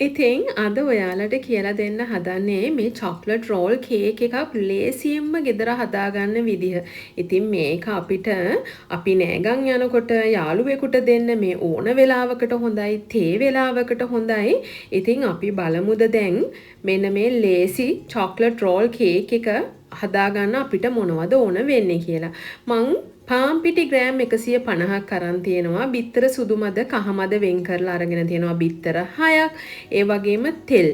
ඉතින් අද ඔයාලට කියලා දෙන්න හදන්නේ මේ චොක්ලට් රෝල් කේක් එකක් ලේසියෙන්ම ගෙදර හදාගන්න විදිහ. ඉතින් මේක අපිට අපි නෑගන් යනකොට යාළුවෙකුට දෙන්න මේ ඕන වෙලාවකට හොඳයි, තේ වෙලාවකට හොඳයි. ඉතින් අපි බලමුද දැන් මෙන්න මේ ලේසි චොක්ලට් රෝල් කේක් එක හදාගන්න අපිට මොනවද ඕන වෙන්නේ කියලා. මං පාම්පිටි ග්‍රෑම් 150ක් අරන් තියෙනවා. බිත්තර සුදු මද කහ මද වෙන් කරලා අරගෙන තියෙනවා බිත්තර 6ක්. ඒ වගේම තෙල්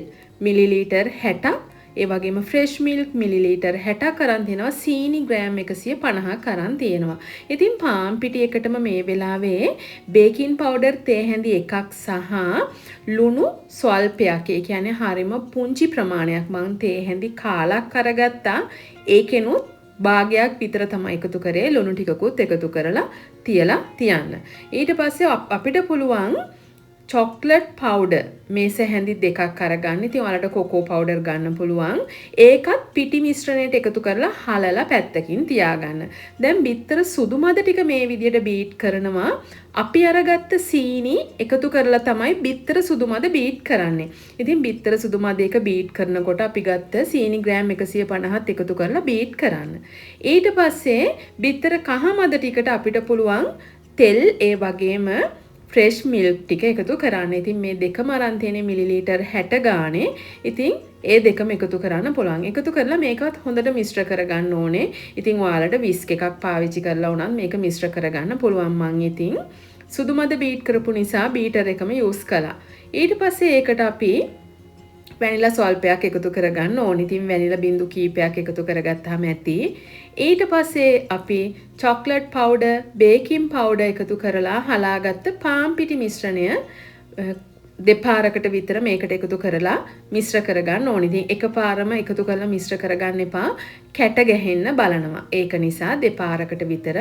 මිලිලීටර් 60ක්. ඒ වගේම ෆ්‍රෙෂ් මිල්ක් මිලිලීටර් 60ක් අරන් තියෙනවා. සීනි ග්‍රෑම් 150ක් අරන් තියෙනවා. ඉතින් පාම්පිටි එකටම මේ වෙලාවේ බේකින් පවුඩර් තේ හැඳි එකක් සහ ලුණු ස්වල්පයක්. ඒ කියන්නේ හරිම පුංචි ප්‍රමාණයක් මම තේ හැඳි කාලක් අරගත්තා. ඒකෙනුත් භාගයක් විතර තමයි එකතු කරේ. ලුණු ටිකකුත් එකතු කරලා තියලා තියන්න. ඊට පස්සේ අපිට පුළුවන් චොක්ලට් පවුඩර් මේස හැඳි දෙකක් අරගන්න. ඉතින් ඔයාලට කොකෝ පවුඩර් ගන්න පුළුවන්. ඒකත් පිටි මිශ්‍රණයට එකතු කරලා හලලා පැත්තකින් තියාගන්න. දැන් බිත්තර සුදු මද ටික මේ විදිහට බීට් කරනවා. අපි අරගත්ත සීනි එකතු කරලා තමයි බිත්තර සුදු මද බීට් කරන්නේ. ඉතින් බිත්තර සුදු මද එක බීට් කරනකොට අපි ගත්ත සීනි ග්‍රෑම් 150ත් එකතු කරලා බීට් කරන්න. ඊට පස්සේ බිත්තර කහ මද ටිකට අපිට පුළුවන් තෙල් ඒ වගේම ෆ්‍රෙෂ් මිල්ක් ටික එකතු කරන්න. ඉතින් මේ දෙකම අරන් තියෙන්නේ මිලිලීටර් 60 ගානේ. ඉතින් ඒ දෙකම එකතු කරන්න පුළුවන්. එකතු කරලා මේකත් හොඳට මිශ්‍ර කරගන්න ඕනේ. ඉතින් ඔයාලට විස්ක් එකක් පාවිච්චි කරලා උනත් මේක මිශ්‍ර කරගන්න පුළුවන්. මං ඉතින් සුදු මද බීට් කරපු නිසා බීටර් එකම යූස් කළා. ඊට පස්සේ ඒකට අපි වැනිලා ස්වල්පයක් එකතු කරගන්න ඕනේ. ඉතින් වැනිලා බිඳු කීපයක් එකතු කරගත්තාම ඇති. ඊට පස්සේ අපි චොක්ලට් පවුඩර්, බේකින් පවුඩර් එකතු කරලා හලාගත්ත පාන් පිටි මිශ්‍රණය දෙපාරකට විතර මේකට එකතු කරලා මිශ්‍ර කරගන්න ඕනේ. ඉතින් එකපාරම එකතු කරලා මිශ්‍ර කරගන්න එපා. කැට ගැහෙන්න බලනවා. ඒක නිසා දෙපාරකට විතර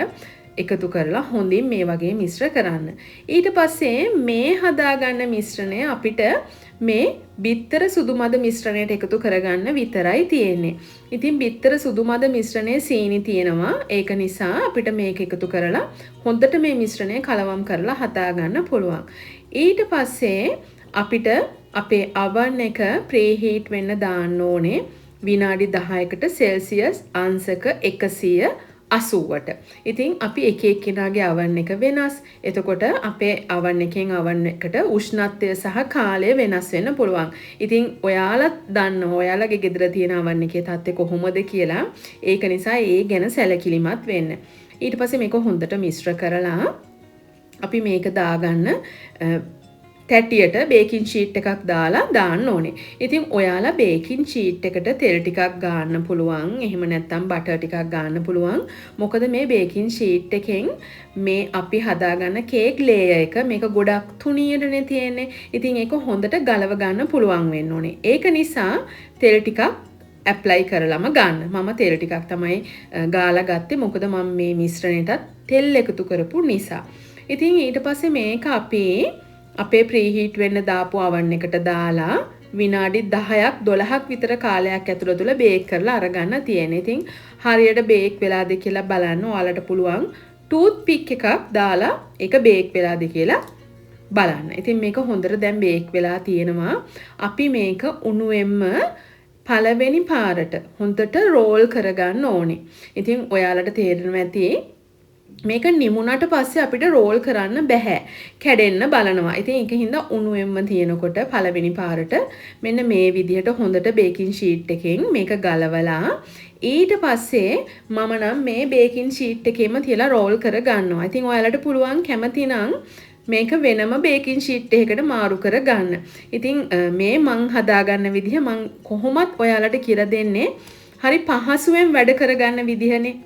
එකතු කරලා හොඳින් මේ වගේ මිශ්‍ර කරන්න. ඊට පස්සේ මේ හදාගන්න මිශ්‍රණය අපිට මේ බිත්තර සුදු මද මිශ්‍රණයට එකතු කරගන්න විතරයි තියෙන්නේ. ඉතින් බිත්තර සුදු මද මිශ්‍රණයේ සීනි තියෙනවා. ඒක නිසා අපිට මේක එකතු කරලා හොඳට මේ මිශ්‍රණය කලවම් කරලා හදාගන්න පුළුවන්. ඊට පස්සේ අපිට අපේ oven එක ප්‍රීහීට් වෙන්න දාන්න ඕනේ විනාඩි 10කට සෙල්සියස් අංශක 180ට. ඉතින් අපි එක එක්කෙනාගේ oven එක වෙනස්. එතකොට අපේ oven එකෙන් oven එකට උෂ්ණත්වය සහ කාලය වෙනස් වෙන්න පුළුවන්. ඉතින් ඔයාලා දන්නවා ඔයාලගේ ගෙදර තියෙන oven එකේ තත්ත්වය කොහොමද කියලා. ඒක නිසා ඒ ගැන සැලකිලිමත් වෙන්න. ඊට පස්සේ මේක හොඳට මිශ්‍ර කරලා අපි මේක දාගන්න තැටියට බේකින් ෂීට් එකක් දාලා දාන්න ඕනේ. ඉතින් ඔයාලා බේකින් ෂීට් එකට තෙල් ටිකක් ගන්න පුළුවන්. එහෙම නැත්නම් බටර් ටිකක් ගන්න පුළුවන්. මොකද මේ බේකින් ෂීට් එකෙන් මේ අපි හදාගන්න කේක් ලේයර් එක මේක ගොඩක් තුනියටනේ තියෙන්නේ. ඉතින් ඒක හොඳට ගලව ගන්න පුළුවන් වෙන්න ඕනේ. ඒක නිසා තෙල් ටිකක් ඇප්ලයි කරලම ගන්න. මම තෙල් ටිකක් තමයි ගාලා ගත්තේ. මොකද මම මේ මිශ්‍රණයටත් තෙල් එකතු කරපු නිසා. ඉතින් ඊට පස්සේ මේක අපි අපේ ප්‍රීහීට් වෙන්න දාපු oven එකට දාලා විනාඩි 10ක් 12ක් විතර කාලයක් ඇතුළත බේක් කරලා අරගන්න තියෙනවා. ඉතින් හරියට බේක් වෙලාද කියලා බලන්න ඔයාලට පුළුවන් ටූත් පික් එකක් දාලා ඒක බේක් වෙලාද කියලා බලන්න. ඉතින් මේක හොඳට දැන් බේක් වෙලා තියෙනවා. අපි මේක උණුවෙන්ම පළවෙනි පාරට හොඳට රෝල් කරගන්න ඕනේ. ඉතින් ඔයාලට තේරෙනවා ඇති මේක නිමුණට පස්සේ අපිට රෝල් කරන්න බෑ. කැඩෙන්න බලනවා. ඉතින් ඒක හින්දා උණුවෙන්ම තියෙනකොට පළවෙනි පාරට මෙන්න මේ විදිහට හොඳට බේකින් ෂීට් එකෙන් මේක ගලවලා ඊට පස්සේ මම නම් මේ බේකින් ෂීට් එකේම තියලා රෝල් කර ගන්නවා. ඉතින් ඔයාලට පුළුවන් කැමති නම් මේක වෙනම බේකින් ෂීට් එකකට මාරු කර ගන්න. ඉතින් මේ මං හදාගන්න විදිහ මං කොහොමත් ඔයාලට කියලා දෙන්නේ හරි පහසුවෙන් වැඩ කරගන්න විදිහනේ.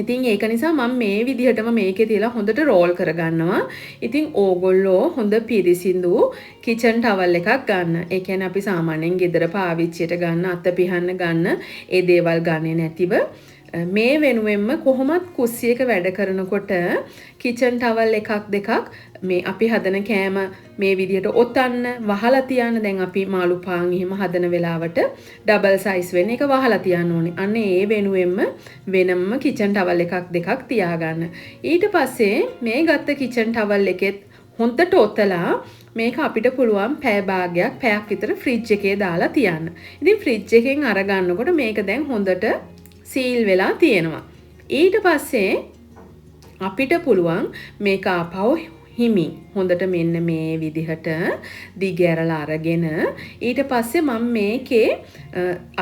ඉතින් ඒක නිසා මම මේ විදිහටම මේකේ තියලා හොඳට රෝල් කරගන්නවා. ඉතින් ඕගොල්ලෝ හොඳ පිරිසිදු කිචන් ටවල් එකක් ගන්න. ඒ කියන්නේ අපි සාමාන්‍යයෙන් ගෙදර පාවිච්චියට ගන්න අත පිහන්න ගන්න ඒ දේවල් ගන්නේ නැතිව මේ වෙනුවෙන්ම කොහොමත් කුස්සියක වැඩ කරනකොට කිචන් ටවල් එකක් දෙකක් මේ අපි හදන කෑම මේ විදිහට ඔතන්න වහලා තියන්න. දැන් අපි මාළු පාන් එහෙම හදන වෙලාවට ඩබල් සයිස් වෙන එක වහලා තියන්න ඕනේ. අන්න ඒ වෙනුවෙන්ම වෙනම කිචන් ටවල් එකක් දෙකක් තියාගන්න. ඊට පස්සේ මේ ගත්ත කිචන් ටවල් එකෙත් හොඳට ඔතලා මේක අපිට පුළුවන් පැය භාගයක් පැයක් විතර ෆ්‍රිජ් එකේ දාලා තියන්න. ඉතින් ෆ්‍රිජ් එකෙන් අරගන්නකොට මේක දැන් හොඳට සීල් වෙලා තියෙනවා. ඊට පස්සේ අපිට පුළුවන් මේක ආපහු හිමින් හොඳට මෙන්න මේ විදිහට දිගෑරලා අරගෙන ඊට පස්සේ මම මේකේ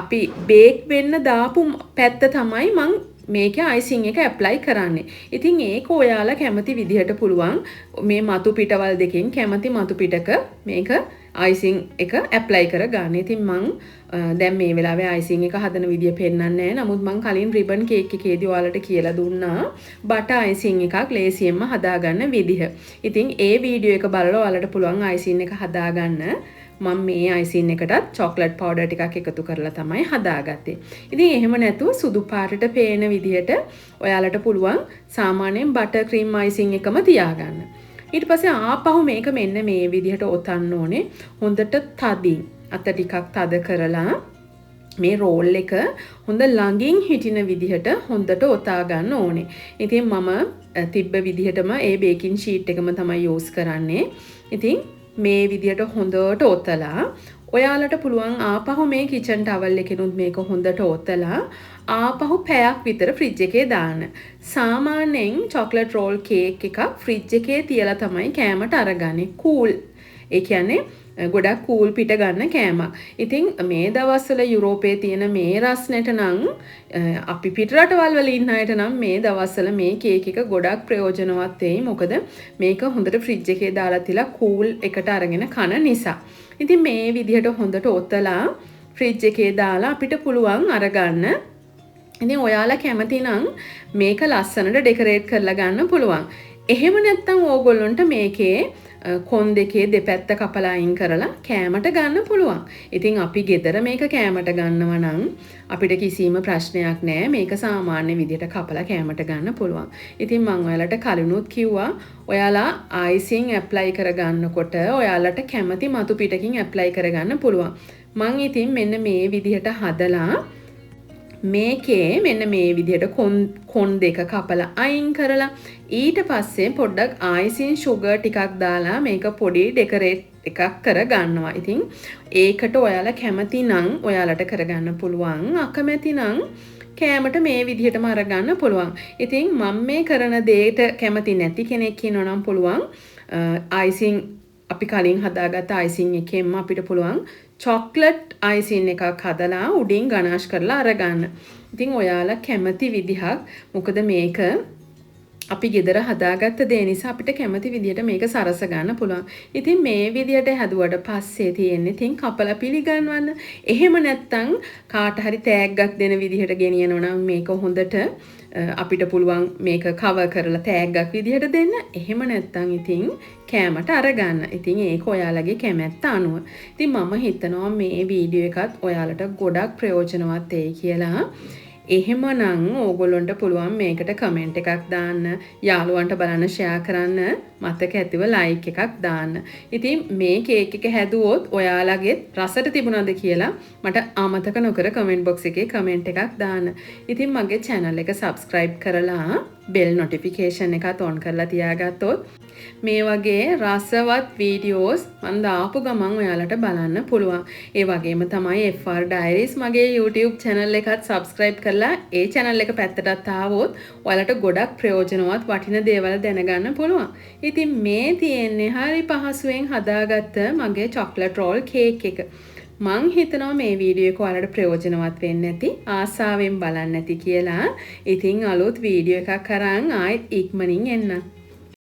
අපි බේක් වෙන්න දාපු පැත්ත තමයි මම මේකේ අයිසිං එක ඇප්ලයි කරන්නේ. ඉතින් ඒක ඔයාලා කැමති විදිහට පුළුවන් මේ මතු පිටවල් දෙකෙන් කැමති මතු පිටක මේක අයිසිං එක ඇප්ලයි කර ගන්න. ඉතින් මං දැන් මේ වෙලාවේ අයිසිං එක හදන විදිය පෙන්නන්නේ නැහැ. නමුත් මං කලින් රිබන් කේක් එකේදී ඔයාලට කියලා දුන්නා බටර් අයිසිං එකක් ලේසියෙන්ම හදාගන්න විදිහ. ඉතින් ඒ වීඩියෝ එක බලලා ඔයාලට පුළුවන් අයිසිං එක හදාගන්න. මම මේ අයිසින් එකටත් චොක්ලට් පවුඩර් ටිකක් එකතු කරලා තමයි හදාගත්තේ. ඉතින් එහෙම නැතුව සුදු පාටට පේන විදිහට ඔයාලට පුළුවන් සාමාන්‍යයෙන් බටර් ක්‍රීම් අයිසින් එකම තියාගන්න. ඊට පස්සේ ආපහු මේක මෙන්න මේ විදිහට ඔතන්න ඕනේ. හොඳට තදින් අත ටිකක් තද කරලා මේ රෝල් එක හොඳ ළඟින් හිටින විදිහට හොඳට ඔතා ගන්න ඕනේ. ඉතින් මම තිබ්බ විදිහටම ඒ බේකින් ෂීට් එකම තමයි යූස් කරන්නේ. ඉතින් මේ විදිහට හොඳට ඔතලා ඔයාලට පුළුවන් ආපහු මේ කිචන් ටවල් එකෙනුත් මේක හොඳට ඔතලා ආපහු පැයක් විතර ෆ්‍රිජ් එකේ දාන්න. සාමාන්‍යයෙන් චොක්ලට් රෝල් කේක් එකක් ෆ්‍රිජ් එකේ තියලා තමයි කෑමට අරගන්නේ. කූල්. ඒ කියන්නේ ගොඩක් කූල් පිට ගන්න කෑමක්. ඉතින් මේ දවස්වල යුරෝපයේ තියෙන මේ රස්නෙට නම් අපි පිට රටවල් වල ඉන්න අයට නම් මේ දවස්වල මේ කේක් එක ගොඩක් ප්‍රයෝජනවත් වෙයි. මොකද මේක හොඳට ෆ්‍රිජ් එකේ දාලා තියලා කූල් එකට අරගෙන කන නිසා. ඉතින් මේ විදිහට හොඳට ඔතලා ෆ්‍රිජ් එකේ දාලා අපිට පුළුවන් අරගන්න. ඉතින් ඔයාලා කැමති නම් මේක ලස්සනට ඩෙකරේට් කරලා ගන්න පුළුවන්. එහෙම නැත්නම් ඕගොල්ලොන්ට මේකේ කොන් දෙකේ දෙපැත්ත කපලා අයින් කරලා කෑමට ගන්න පුළුවන්. ඉතින් අපි ගෙදර මේක කෑමට ගන්නවා නම් අපිට කිසිම ප්‍රශ්නයක් නැහැ. මේක සාමාන්‍ය විදිහට කපලා කෑමට ගන්න පුළුවන්. ඉතින් මම ඔයාලට කලිනුත් කිව්වා ඔයාලා අයිසිං ඇප්ලයි කරගන්නකොට ඔයාලට කැමති මතු පිටකින් ඇප්ලයි කරගන්න පුළුවන්. මම ඉතින් මෙන්න මේ විදිහට හදලා මේකේ මෙන්න මේ විදිහට කොන් දෙක කපලා අයින් කරලා ඊට පස්සේ පොඩ්ඩක් අයිසින් sugar ටිකක් දාලා මේක පොඩි ඩෙකරේට් එකක් කර ගන්නවා. ඉතින් ඒකට ඔයාලා කැමති නම් ඔයාලට කරගන්න පුළුවන්. අකමැති නම් කෑමට මේ විදිහටම අරගන්න පුළුවන්. ඉතින් මම මේ කරන දෙයට කැමති නැති කෙනෙක් ඉන්නවා නම් පුළුවන් අයිසින් අපි කලින් හදාගත්ත අයිසින් එකෙන්ම අපිට පුළුවන් චොක්ලට් අයිසින් එකක් හදලා උඩින් ගනාෂ් කරලා අරගන්න. ඉතින් ඔයාලා කැමති විදිහක් මොකද මේක අපි ගෙදර හදාගත්ත දේ නිසා අපිට කැමති විදිහට මේක සරස ගන්න පුළුවන්. ඉතින් මේ විදිහට හැදුවට පස්සේ තියෙන්නේ තින් කපලා පිළිගන්නවන්න. එහෙම නැත්තම් කාට හරි තෑග්ගක් දෙන විදිහට ගෙනියනවා නම් මේක හොඳට අපිට පුළුවන් මේක කවර් කරලා තෑග්ගක් විදිහට දෙන්න. එහෙම නැත්තම් ඉතින් කෑමට අරගන්න. ඉතින් ඒක ඔයාලගේ කැමැත්ත අනුව. ඉතින් මම හිතනවා මේ වීඩියෝ එකත් ඔයාලට ගොඩක් ප්‍රයෝජනවත් වෙයි කියලා. එහෙමනම් ඕගොල්ලොන්ට පුළුවන් මේකට කමෙන්ට් එකක් දාන්න, යාළුවන්ට බලන්න ෂෙයා කරන්න, මතක ඇතිව ලයික් එකක් දාන්න. ඉතින් මේ කේක් එක හැදුවොත් ඔයාලගේ රසට තිබුණාද කියලා මට අමතක නොකර කමෙන්ට් බොක්ස් එකේ කමෙන්ට් එකක් දාන්න. ඉතින් මගේ channel එක subscribe කරලා bell notification එකත් on කරලා තියාගත්තොත් මේ වගේ රසවත් වීඩියෝස් මම දාපු ගමන් ඔයාලට බලන්න පුළුවන්. ඒ වගේම තමයි FR Diaries මගේ YouTube channel එකත් subscribe කරලා ඒ channel එක පැත්තටත් ආවොත් ඔයාලට ගොඩක් ප්‍රයෝජනවත් වටින දේවල් දැනගන්න පුළුවන්. ඉතින් මේ තියෙන්නේ හරි පහසුවෙන් හදාගත්ත මගේ chocolate roll cake එක. මං හිතනවා මේ වීඩියෝ එක ඔයාලට ප්‍රයෝජනවත් වෙන්න ඇති, ආසාවෙන් බලන්න ඇති කියලා. ඉතින් අලුත් වීඩියෝ එකක් අරන් ආයෙත් ඉක්මනින් එන්න.